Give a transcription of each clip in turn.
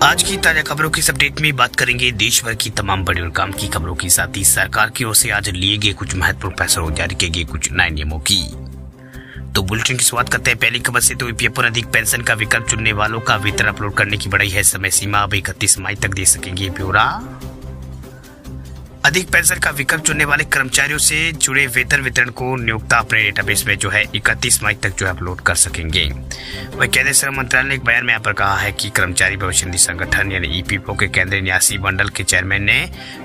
आज की ताजा खबरों की इस अपडेट में बात करेंगे देश भर की तमाम बड़ी और काम की खबरों के साथ ही सरकार की ओर से आज लिए गए कुछ महत्वपूर्ण फैसलों और जारी किए गए कुछ नए नियमों की। तो बुलेटिन की शुरुआत करते हैं पहली खबर से। तो ईपीएफ पर अधिक पेंशन का विकल्प चुनने वालों का वेतन अपलोड करने की बढ़ाई है समय सीमा, अब 31 मई तक दे सकेंगे ब्यौरा। अधिक पेंशन का विकल्प चुनने वाले कर्मचारियों से जुड़े वेतन वितरण को नियोक्ता अपने डेटाबेस में 31 मई तक अपलोड कर सकेंगे। वही केंद्रीय श्रम मंत्रालय ने एक बयान में यहाँ पर कहा है कि कर्मचारी भविष्य निधि संगठन यानी ईपीएफओ के केंद्रीय न्यासी मंडल के चेयरमैन ने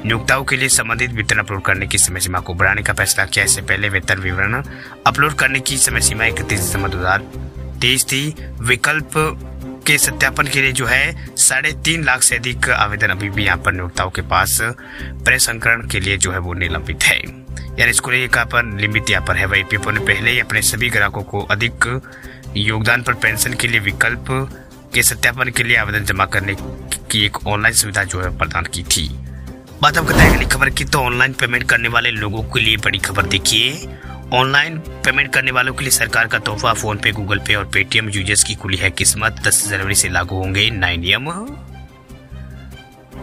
नियोक्ताओं के लिए संबंधित वेतन अपलोड करने की समय सीमा को बढ़ाने का फैसला किया। इससे पहले वेतन विवरण अपलोड करने की समय सीमा 31 दिसंबर 2023 थी। विकल्प के सत्यापन के लिए 3.5 लाख से अधिक आवेदन अभी भी यहाँ पर नियोक्ताओं के पास प्रसंस्करण के लिए वो निलंबित है, यानी इसको लेकर पर लिमिट यहाँ पर है। वही ईपीएफओ ने पहले ही अपने सभी ग्राहकों को अधिक योगदान पर पेंशन के लिए विकल्प के सत्यापन के लिए आवेदन जमा करने की एक ऑनलाइन सुविधा प्रदान की थी। बात हम करते हैं अगली खबर की। तो ऑनलाइन पेमेंट करने वाले लोगों के लिए बड़ी खबर देखिए। ऑनलाइन पेमेंट करने वालों के लिए सरकार का तोहफा, फोन पे, गूगल पे और पेटीएम यूजर्स की खुली है किस्मत। 10 जनवरी से लागू होंगे नए नियम।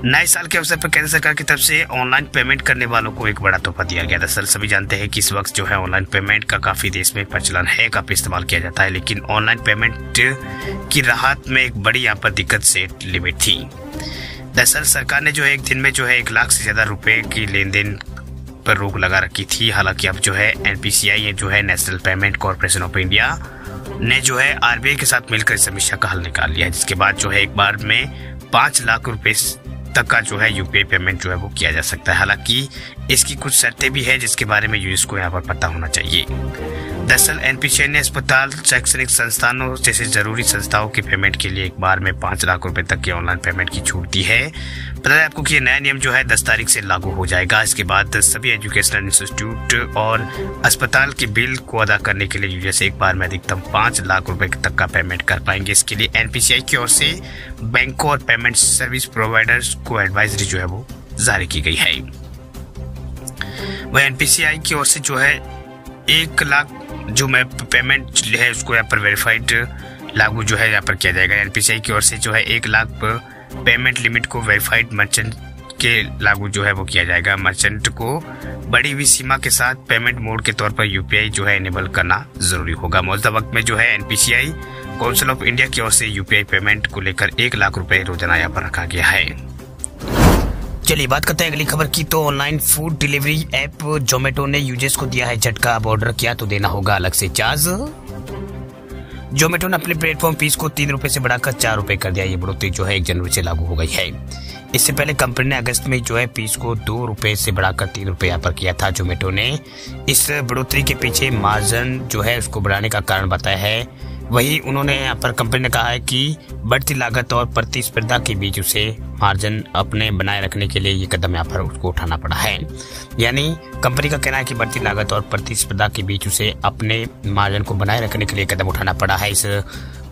नए साल के अवसर पर केंद्र सरकार की तरफ से ऑनलाइन पेमेंट करने वालों को एक बड़ा तोहफा दिया गया। दरअसल सभी जानते हैं कि इस वक्त ऑनलाइन पेमेंट का काफी देश में प्रचलन है, काफी इस्तेमाल किया जाता है, लेकिन ऑनलाइन पेमेंट की राहत में एक बड़ी यहाँ पर दिक्कत से लिमिट थी। दरअसल सरकार ने एक दिन में 1 लाख से ज्यादा रुपए की लेन देन पर रोक लगा रखी थी। हालांकि अब NPCI national payment corporation of India ने आरबीआई के साथ मिलकर समस्या का हल निकाल लिया है, जिसके बाद एक बार में 5 लाख रुपए तक का यूपीआई पेमेंट वो किया जा सकता है। हालांकि इसकी कुछ शर्तें भी है जिसके बारे में यूजर्स को यहाँ पर पता होना चाहिए। दरअसल एनपीसीआई ने अस्पताल, शैक्षणिक संस्थानों जैसे जरूरी संस्थाओं के पेमेंट के लिए एक बार में 5 लाख रुपए तक की ऑनलाइन पेमेंट की छूट दी है। पता है आपको कि ये नया नियम 10 तारीख से लागू हो जाएगा। इसके बाद सभी एजुकेशनल इंस्टीट्यूट और अस्पताल के बिल को अदा करने के लिए यूजर्स एक बार में अधिकतम 5 लाख रुपए तक का पेमेंट कर पाएंगे। इसके लिए एनपीसीआई की ओर से बैंकों और पेमेंट सर्विस प्रोवाइडर्स को एडवाइजरी वो जारी की गई है। वह एनपीसीआई की ओर से 1 लाख पेमेंट है उसको यहाँ पर वेरीफाइड लागू यहाँ पर किया जाएगा। एनपीसीआई की ओर से 1 लाख पेमेंट लिमिट को वेरीफाइड मर्चेंट के लागू वो किया जाएगा। मर्चेंट को बड़ी हुई सीमा के साथ पेमेंट मोड के तौर पर यूपीआई एनेबल करना जरूरी होगा। मौजूदा वक्त में एनपीसीआई काउंसिल ऑफ इंडिया की ओर से यूपीआई पेमेंट को लेकर 1 लाख रुपए रोजाना यहाँ पर रखा गया है। चलिए बात करते हैं अगली खबर की। तो online food delivery app Zomato ने यूजर्स को दिया है झटका। अब ऑर्डर किया तो देना होगा अलग से चार्ज। जोमेटो ने अपने प्लेटफॉर्म फीस को 3 रुपए से बढ़ाकर 4 रुपए कर दिया। ये बढ़ोतरी 1 जनवरी से लागू हो गई है। इससे पहले कंपनी ने अगस्त में फीस को 2 रुपए से बढ़ाकर 3 रुपए यहाँ पर किया था। जोमेटो ने इस बढ़ोतरी के पीछे मार्जिन उसको बढ़ाने का कारण बताया है। वही उन्होंने यहाँ पर कंपनी ने कहा है कि बढ़ती लागत और प्रतिस्पर्धा के बीच उसे मार्जिन अपने बनाए रखने के लिए ये कदम यहाँ पर उसको उठाना पड़ा है। यानी कंपनी का कहना है कि बढ़ती लागत और प्रतिस्पर्धा के बीच उसे अपने मार्जिन को बनाए रखने के लिए कदम उठाना पड़ा है। इस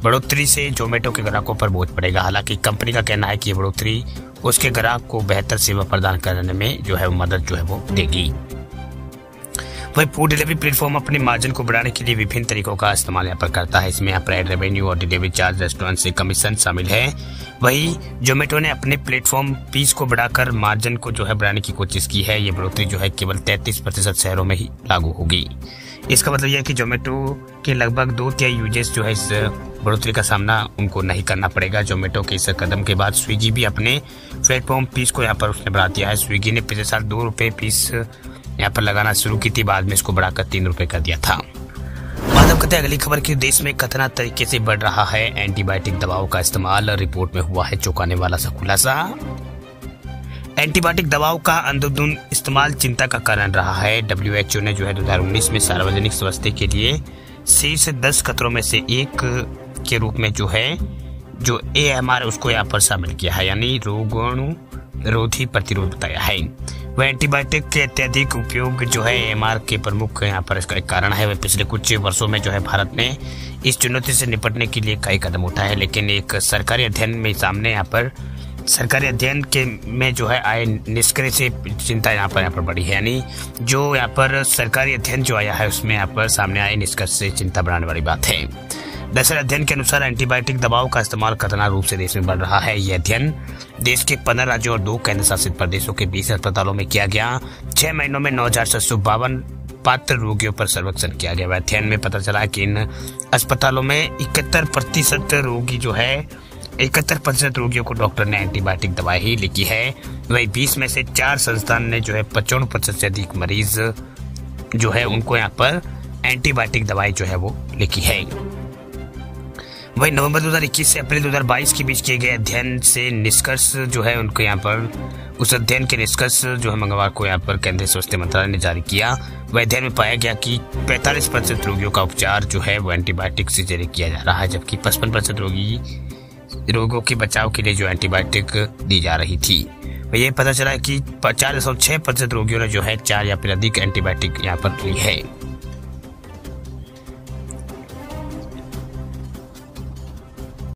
बढ़ोतरी से जोमेटो के ग्राहकों पर बोझ पड़ेगा। हालांकि कंपनी का कहना है कि ये बढ़ोतरी उसके ग्राहक को बेहतर सेवा प्रदान करने में मदद वो देगी। वही फूड डिलीवरी प्लेटफॉर्म अपने मार्जिन को बढ़ाने के लिए विभिन्न तरीकों का इस्तेमाल यहाँ पर करता है। इसमें यहाँ पर एड रेवेन्यू और डिलीवरी चार्ज, रेस्टोरेंट से कमीशन शामिल है। वही जोमेटो ने अपने प्लेटफॉर्म फीस को बढ़ाकर मार्जिन को बढ़ाने की कोशिश की है। ये बढ़ोतरी केवल 33% शहरों में ही लागू होगी। इसका मतलब यह है कि जोमेटो के लगभग 2/3 यूजर्स इस बढ़ोतरी का सामना उनको नहीं करना पड़ेगा। जोमेटो के इस कदम के बाद स्विगी भी अपने प्लेटफॉर्म फीस को यहाँ पर उसने बढ़ा दिया है। स्विगी ने पिछले साल 2 रुपए फीस यहाँ पर लगाना शुरू की थी, बाद में इसको बढ़ाकर 3 रुपए कर दिया था। बात हम करते हैं अगली खबर की। देश में खतरनाक तरीके से बढ़ रहा है एंटीबायोटिक दवाओं का इस्तेमाल। रिपोर्ट में हुआ है चौंकाने वाला सा खुलासा। एंटीबायोटिक दवाओं का अंधाधुंध इस्तेमाल चिंता का कारण रहा है। डब्ल्यूएचओ ने 2019 में सार्वजनिक स्वास्थ्य के लिए शीर्ष 10 खतरों में से एक के रूप में AMR उसको यहाँ पर शामिल किया है, यानी रोगाणुरोधी प्रतिरोध बताया है। वह एंटीबायोटिक के अत्यधिक उपयोग AMR के प्रमुख यहाँ पर इसका एक कारण है। वह पिछले कुछ वर्षों में भारत ने इस चुनौती से निपटने के लिए कई कदम उठाए हैं, लेकिन एक सरकारी अध्ययन में सामने सरकारी अध्ययन के में आए निष्कर्ष से चिंता यहाँ पर बढ़ी है। यानी सरकारी अध्ययन आया है उसमें सामने आए निष्कर्ष से चिंता बढ़ाने वाली बात है। दरअसल अध्ययन के अनुसार एंटीबायोटिक दवाओं का इस्तेमाल खतरनाक रूप से देश में बढ़ रहा है। यह अध्ययन देश के 15 राज्यों और 2 केंद्र शासित प्रदेशों के 20 अस्पतालों में किया गया। 6 महीनों में 9,752 पात्र रोगियों पर सर्वेक्षण किया गया। अध्ययन में पता चला कि इन अस्पतालों में 71% रोगियों को डॉक्टर ने एंटीबायोटिक दवाई ही लिखी है। वही 20 में से 4 संस्थान ने 95% से अधिक मरीज उनको यहाँ पर एंटीबायोटिक दवाई वो लिखी है। वही नवंबर 2021 से अप्रैल 2022 के बीच किए गए अध्ययन से निष्कर्ष उनको यहाँ पर उस अध्ययन के निष्कर्ष मंगलवार को यहाँ पर केंद्रीय स्वास्थ्य मंत्रालय ने जारी किया। वह अध्ययन में पाया गया कि 45% रोगियों का उपचार वो एंटीबायोटिक से जारी किया जा रहा है, जबकि 55% रोगों के बचाव के लिए एंटीबायोटिक दी जा रही थी। ये पता चला कि 4.6% रोगियों ने 4 या फिर अधिक एंटीबायोटिक यहाँ पर ली है।